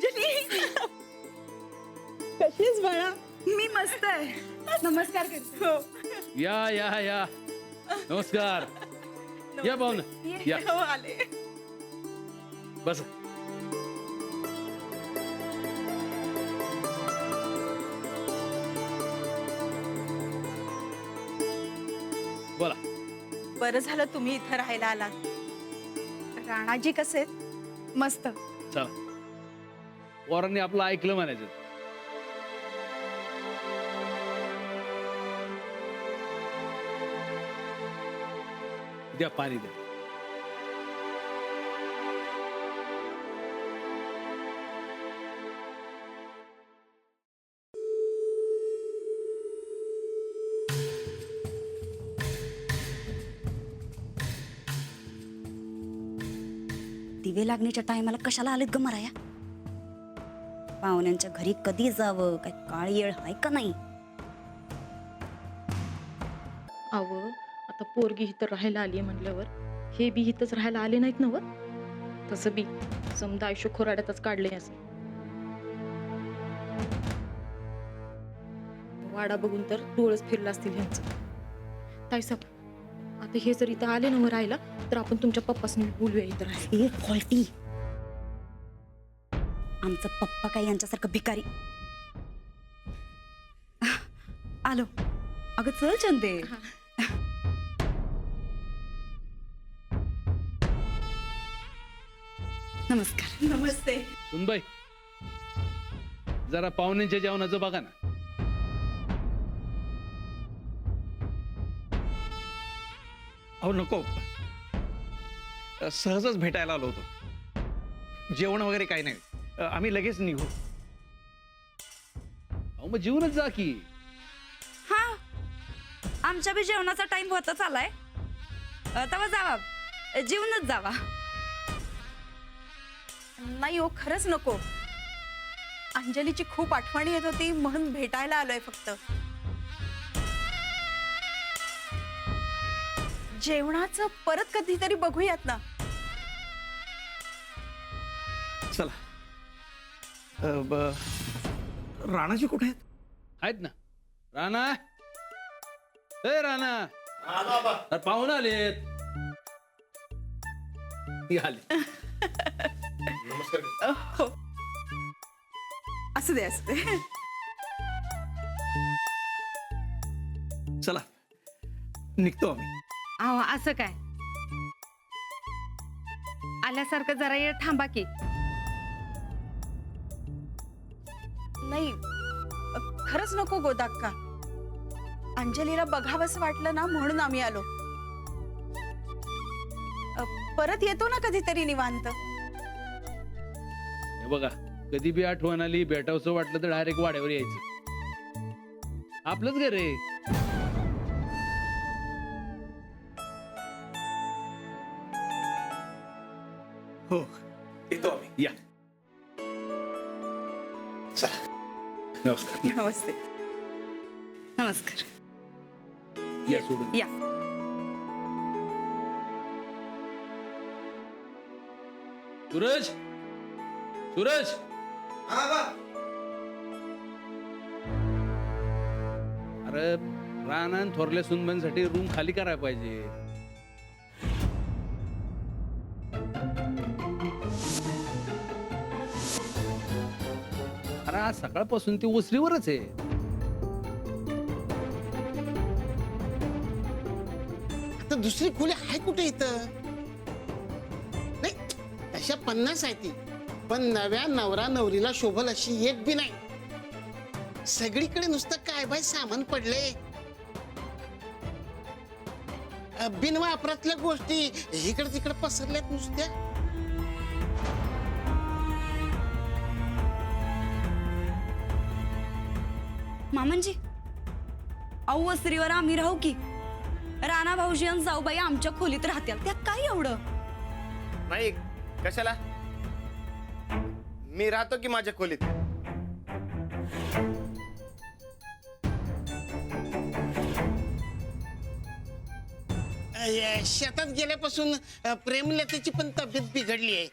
अंजली कशीच बाळा? मी मस्त आहे. नमस्कार करते. हो या नमस्कार. या पाहुणं या हो आले. बस. बोला. बरं झालं तुम्ही इथं राहायला आलात. राणाजी कसे आहेत? मस्त. चला, पोरांनी आपलं ऐकलं म्हणायचं. द्या पाणी द्या. दिवे लागण्याच्या टायमाला कशाला आलेत ग मराया? पाहुण्यांच्या घरी कधी जावं, काय काळ येळ आहे का नाही? अव आता पोरगी इथं राहायला आली म्हटल्यावर हे बी इथंच राहायला आले नाहीत ना व? तसं बी समजा आयुष्य खोराड्यातच काढले असं. वाडा बघून तर डोळच फिरला असतील ह्यांचं. ताईसाहेब, आता हे जर इथं आले ना व राहायला तर आपण तुमच्या पप्पासनी बोलूया इथं राहायला. ए फॉल्टी, आमचा पप्पा काय यांच्यासारखं भिकारी? आलो. अगं चल चंदे. नमस्कार. नमस्ते. सुनबाई, जरा पाहुण्यांच्या जेवणाचं बघा ना. अहो नको, सहजच भेटायला आलो होतो. जेवण वगैरे काही नाही, आम्ही लगेच निघू. अहो मग जेवूनच जा की. हा, आमच्या बी जेवणाचा टाइम होतच आलाय. तेव्हा जावा, जेवणच जावा. नाही हो, खरंच नको. अंजलीची खूप आठवण येत होती म्हणून भेटायला आलोय फक्त. जेवणाचं परत कधीतरी बघूयात ना. चला. राणाजी कुठे आहेत? आहेत ना. राणा, ए राणा. अरे पाहुणे आलेत. आले. हो. असू दे असू दे. चला, निघतो आम्ही. अहो असं काय? आल्यासारखं जरा येळ थांबा की. नाही, खरंच नको गोदाक्का. अंजलीला बघावंसं वाटलं ना म्हणून आम्ही आलो. परत येतो ना कधीतरी निवांत. हे बघा, कधी बी आठवण आली, भेटावंसं वाटलं तर डायरेक्ट वाड्यावर यायचं. आपलंच घर आहे. हो, येतो आम्ही. या. चला. नमस्कार. नमस्ते. नमस्कार. या सोडून. या. सूरज, सूरज. अरे राणा थोरल्या सुनबाईंसाठी रूम खाली करायला पाहिजे. अरे आज सकाळपासून ती ओसरीवरच आहे. आता दुसरी खोली आहे कुठे इथं? नाही, अशा 50 आहे ती, पण नव्या नवरा नवरीला शोभल अशी एक बी नाही. सगळीकडे नुसतं काय बाय सामान पडले. बिनवापरातल्या गोष्टी इकडे तिकडे पसरल्यात नुसत्या. मामांजी, अहो वस्त्रीवर आम्ही राहू की? राणा भाऊजी आणि जाऊबाई आमच्या खोलीत राहत्याल, त्यात काय एवढं? नाही, कशाला? मी राहतो की माझ्या खोलीत. शेतात गेल्यापासून प्रेमलतेची पण तब्येत बिघडली आहे.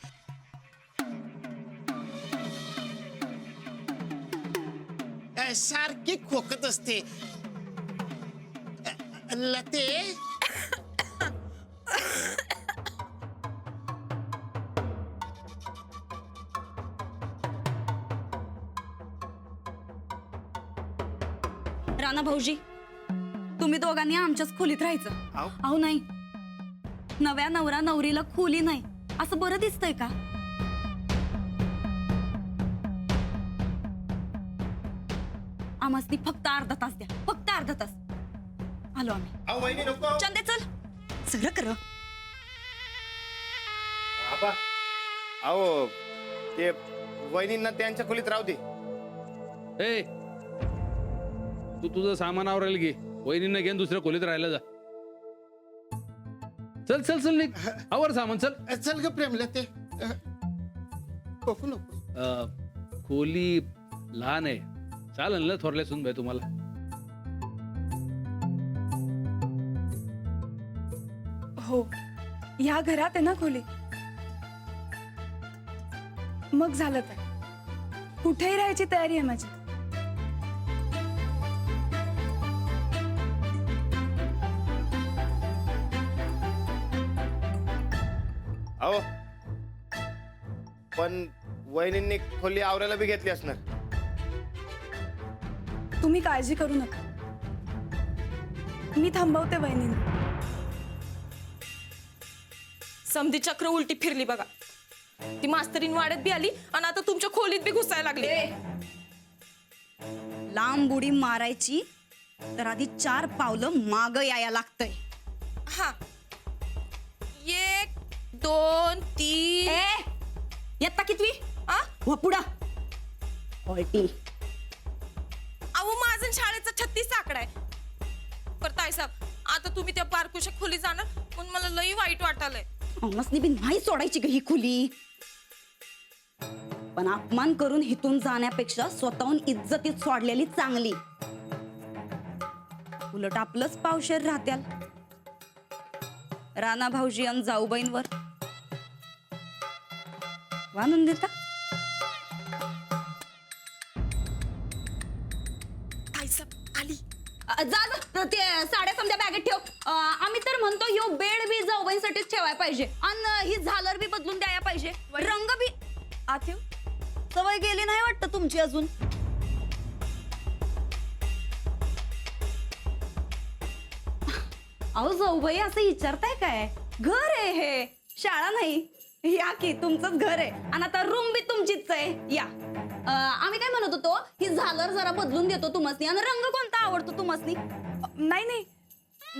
सारखी खोकत असते. लते, राणा भाऊजी, तुम्ही दोघांनी आमच्याच खोलीत राहायचं. अहो. अहो नाही, नव्या नवरा नवरीला खोली नाही असं बरं दिसतंय का? आम्हासनी फक्त अर्धा तास द्या, फक्त अर्धा तास. आलो आम्ही. अहो वहिनी नको. चंदे चल, सगळं कर. आबा अहो ते वहिनींना त्यांच्या खोलीत राहू दे. ए तू तुझं सामान आवरायला घे, वहिनींना घेऊन दुसऱ्या खोलीत राहायला जा. चल चल चल निघ, आवर सामान चल. चल ग प्रेम लते. खोकू नको. खोली लहान आहे, चालेल ना थोरल्या सुन भाई तुम्हाला. हो, ह्या घरात आहे ना खोली. मग झालं तर कुठेही राहायची तयारी आहे माझी. अहो पण वहिनींनी खोली आवरायला बी घेतली असणार. तुम्ही काळजी करू नका, मी थांबवते वहिनींना. समधी चक्र उलटी फिरली बघा. ती मास्तरीन वाड्यात बी आली आणि आता तुमच्या खोलीत बी घुसायला लागली. लांब उडी मारायची तर आधी 4 पावलं माग यायला लागतंय. हा, 1 2 3. येता कितवी? आ? व पुढं. पलटी. अहो माझं शाळेचा 36 आकडा आहे. पर ताईसाहेब, आता तुम्ही त्या बारकुशा खोली जाणार पण मला लई वाईट वाटायलंय. आम्हासनी बी नाही सोडायची ग ही खुली. पण अपमान करून हिथून जाण्यापेक्षा स्वतःहून इज्जतीत सोडलेली चांगली. उलट आपलंच पावशेर राहत्याल. राणा भाऊजी आणि जाऊबाईंवर वानून देता. ताईसाहेब आली. जा जा, ते साड्या समजा बॅगेत ठेव. आम्ही तर म्हणतो यो बेड बी जाऊबाईंसाठीच ठेवायला पाहिजे आणि ही झालर बी बदलून द्यायला पाहिजे. रंग बी आत येऊ. सवय गेली नाही वाटतं तुमची अजून. अहो जाऊबाई असं विचारताय काय? घर आहे हे, शाळा नाही. या की तुमचंच घर आहे आणि आता रूम बी तुमचीच आहे. या. आम्ही काय म्हणत होतो, ही झालर जरा बदलून देतो तुम्हासनी. आणि रंग कोणता आवडतो तुम्हासनी? नाही नाही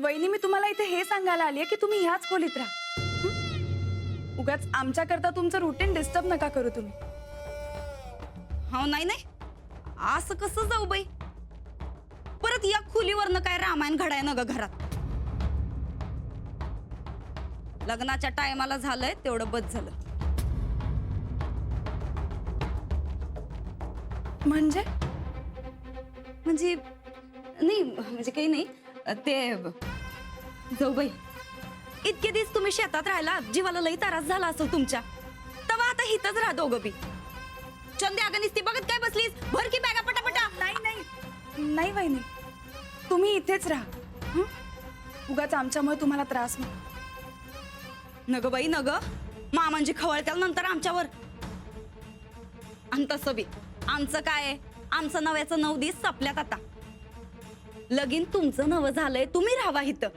वहिनी, मी तुम्हाला इथे हे सांगायला आली की तुम्ही ह्याच खोलीत राहा. उगाच आमच्याकरता तुमचं रुटीन डिस्टर्ब नका करू तुम्ही. हो नाही नाही, असं कसं जाऊ बाई? परत या खोलीवरनं काय रामायण घडाय ना ग घरात. लग्नाच्या टायमाला झालंय तेवढं बस झालं. म्हणजे म्हणजे नाही, म्हणजे काही नाही. ते जाऊ बाई, इतके दिवस तुम्ही शेतात राहिला, जीवाला लई त्रास झाला असेल तुमच्या. तेव्हा आता हिथंच राहा दोघं बी. चंदे अगं नुसती बघत काय बसलीस? भर की बॅगा पटापटा. नाही नाही नाही वहिनी, तुम्ही इथेच राहा. हं? उगाच आमच्यामुळे तुम्हाला त्रास नको. नग बाई नग, मामांजी खवळत्याल नंतर आमच्यावर. आणि तसं बी आमचं काय आहे, आमचं नव्याचं 9 दिवस संपल्यात आता. लगीन तुमचं नवं झालंय, तुम्ही राहावा इथं.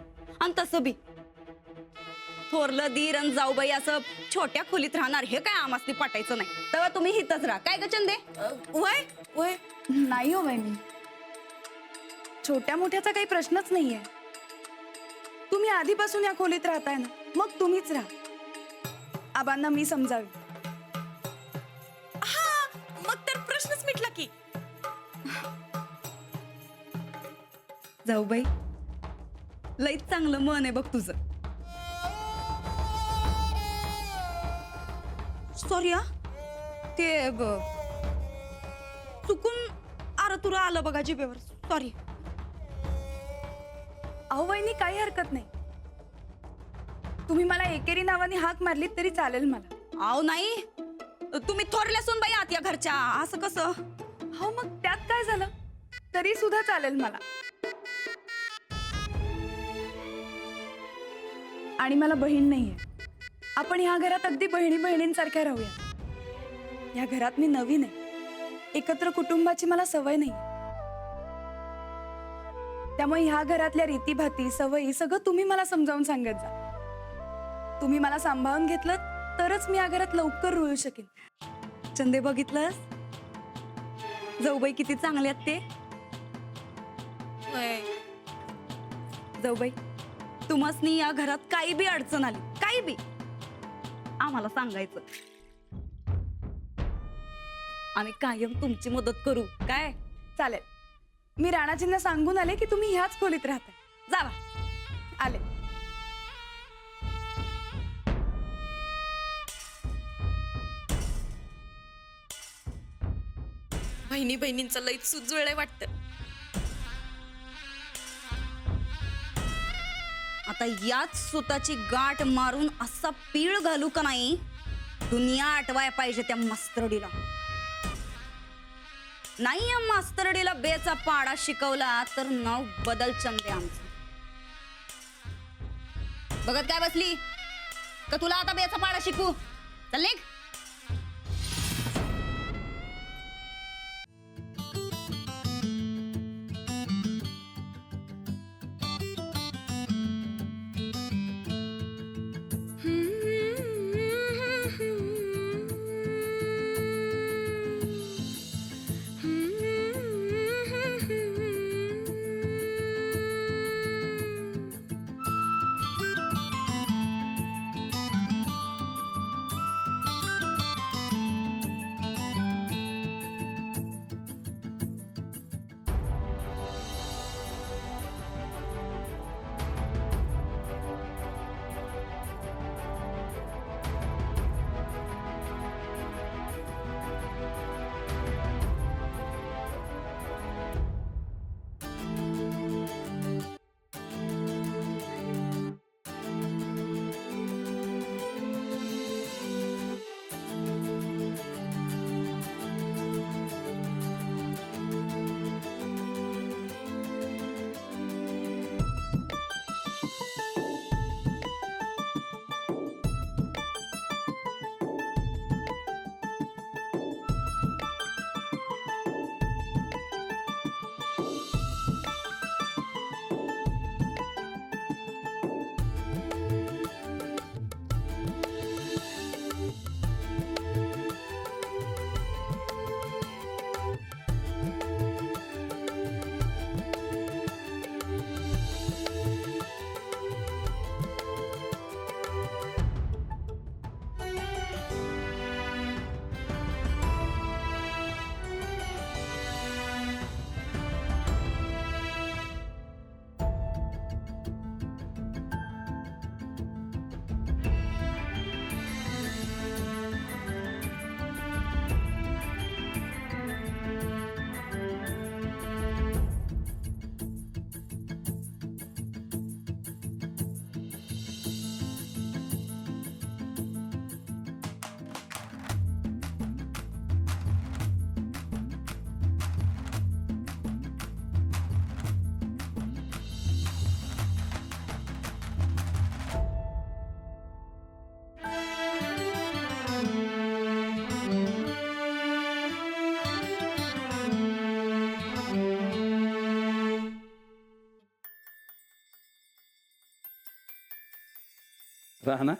आणि तसं बी थोरलं दीर आणि जाऊबाई असं छोट्या खोलीत राहणार हे काय आम्हासनी पटायचं नाही. तेव्हा तुम्ही इथंच राहा. काय ग चंदे? वय वय. नाही हो वहिनी, छोट्या मोठ्याचा काही प्रश्नच नाहीये. तुम्ही आधीपासून या खोलीत राहताय ना, मग तुम्हीच राहा. आबांना मी समजावी. हा, मग तर प्रश्नच मिटला की. जाऊबाई, लईच चांगलं मन आहे बघ तुझं. सॉरी हा, ते चुकून आर तुरा आलं बघा जिभेवर. सॉरी. अहो वहिनी, काही हरकत नाही. तुम्ही मला एकेरी नावाने हाक मारलीत तरी चालेल मला. आव नाही, तुम्ही थोरल्या सून बाई आहात या घरच्या. असं कसं? हो मग त्यात काय झालं? तरी सुद्धा चालेल मला. आणि मला बहीण नाहीये. आपण ह्या घरात अगदी बहिणी बहिणींसारख्या राहूया. या घरात मी नवीन आहे. एकत्र कुटुंबाची मला सवय नाही. त्यामुळे ह्या घरातल्या रीतीभाती सवयी सगळं तुम्ही मला समजावून सांगत जा. तुम्ही मला सांभाळून घेतलं तरच मी या घरात लवकर रुळू शकेन. चंदे बघितलंस जाऊबाई किती चांगले आहेत ते. जाऊबाई तुम्हासनी या घरात काही बी अडचण आली काही बी आम्हाला सांगायचं. आम्ही कायम तुमची मदत करू. काय चालेल. मी राणाजींना सांगून आले की तुम्ही ह्याच खोलीत राहताय. जावा. आले. बहिणी बहिणींचा लईच सुजवळ वाटतं. आता याच सुताची गाठ मारून असा पीळ घालू का नाही दुनिया आठवाय पाहिजे त्या मास्तरडीला. नाही या मास्तरडीला बेचा पाडा शिकवला तर नाव बदल चंदे आमचं. बघत काय बसली का तुला आता बेचा पाडा शिकू. चल निघ. राहना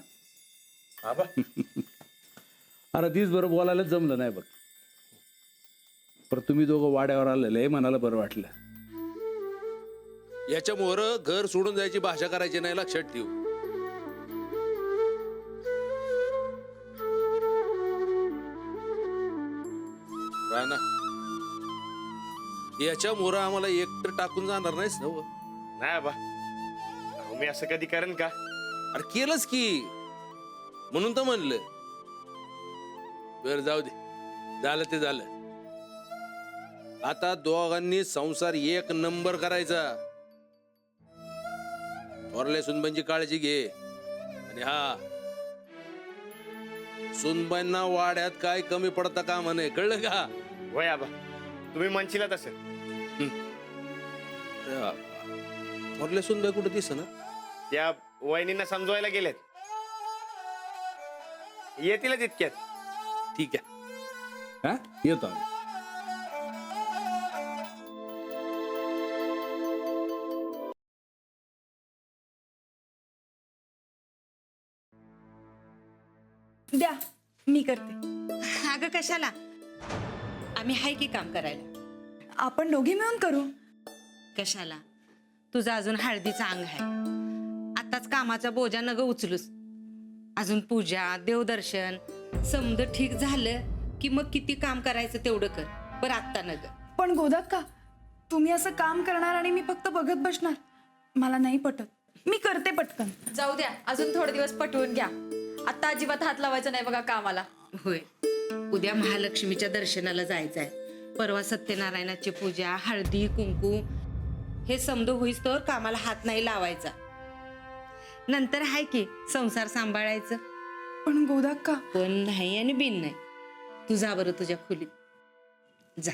अरे तीच बरं बोलायला जमलं नाही बघ. पर तुम्ही दोघं वाड्यावर आलेले मनाला बरं वाटलं. याच्या मोर घर सोडून जायची भाषा करायची नाही लक्षात ठेव. राहना याच्या मोर आम्हाला एकटं टाकून जाणार नाहीस ना. नाही बा मी असं कधी करेन का. अरे केलंच की म्हणून तर म्हणलं. बर जाऊ दे झालं ते झालं. आता दोघांनी संसार एक नंबर करायचा. थोरल्या सुनबाईंची काळजी घे. आणि हा सुनबाईंना वाड्यात काय कमी पडता का म्हणे कळलं का. वय आबा तुम्ही म्हणशीला तसं थोरले सुनबाई कुठे दिस ना? त्या वहिनींना समजवायला गेलेत. येतीलच इतक्यात. ठीक आहे, हा येतो आम्ही. द्या, मी करते. अगं कशाला, आम्ही हाय की काम करायला. आपण दोघी मिळून करू. कशाला, तुझं अजून हळदीचं अंग आहे. आताच कामाचा बोजा नग उचलूस. अजून पूजा, देवदर्शन समद ठीक झालं की मग किती काम करायचं तेवढं कर. बरं आत्ता नग. पण गोदाक्का, तुम्ही असं काम करणार आणि मी फक्त बघत बसणार, मला नाही पटत. मी करते पटकन. जाऊ द्या, अजून थोडे दिवस पटवून घ्या. आता अजिबात हात लावायचा नाही बघा कामाला. होय, उद्या महालक्ष्मीच्या दर्शनाला जायचंय. परवा सत्यनारायणाची पूजा, हळदी कुंकू हे समद होईस तर कामाला हात नाही लावायचा. नंतर हाय की संसार सांभाळायचं. पण गोदाक्का, पण नाही आणि बिन नाही. तू जा बरं तुझ्या खोलीत जा.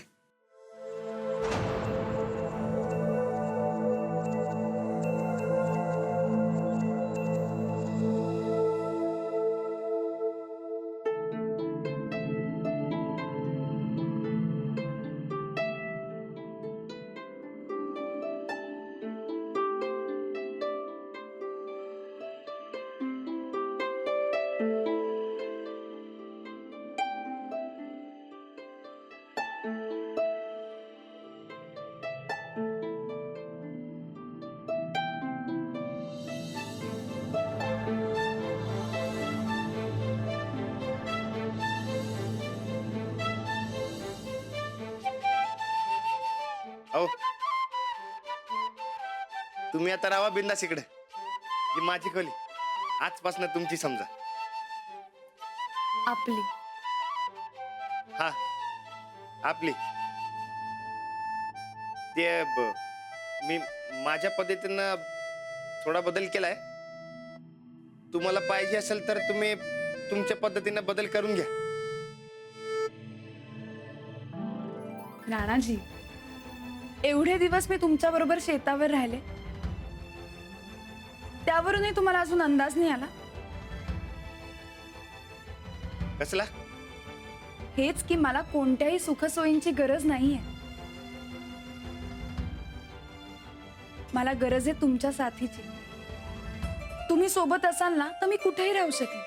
अहो, तुम्ही आता राहा बिंदास इकडे. ही माझी खोली आजपासून तुमची समजा. आपली. हा, आपली. ते मी माझ्या पद्धतीनं थोडा बदल केलाय. तुम्हाला पाहिजे असेल तर तुम्ही तुमच्या पद्धतीनं बदल करून घ्या. राणाजी, एवढे दिवस मी तुमच्या बरोबर शेतावर राहिले, त्यावरूनही तुम्हाला अजून अंदाज नाही आला? कसला? हेच की मला कोणत्याही सुखसोयींची गरज नाहीये. मला गरज आहे तुमच्या साथीची. तुम्ही सोबत असाल ना तर मी कुठेही राहू शकेन.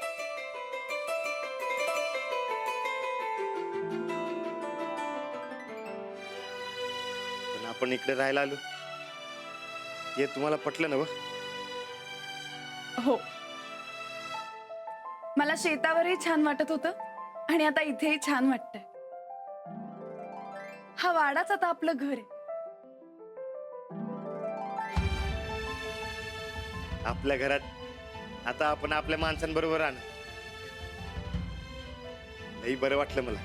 पण आपण इकडे राहायला आलो हे तुम्हाला पटलं ना? हो, मला शेतावरही छान वाटत होतं आणि आता इथेही छान वाटतंय. हा वाडाच आता आपलं घर आहे. आपल्या घरात आता आपण आपल्या माणसांबरोबर राहणं लई बरं वाटलं मला.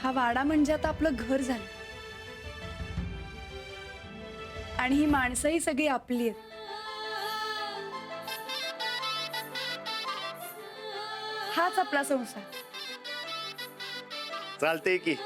हा वाडा म्हणजे आता आपलं घर झालं आणि ही माणसंही सगळी आपली आहेत. हाच आपला संसार. चालतंय की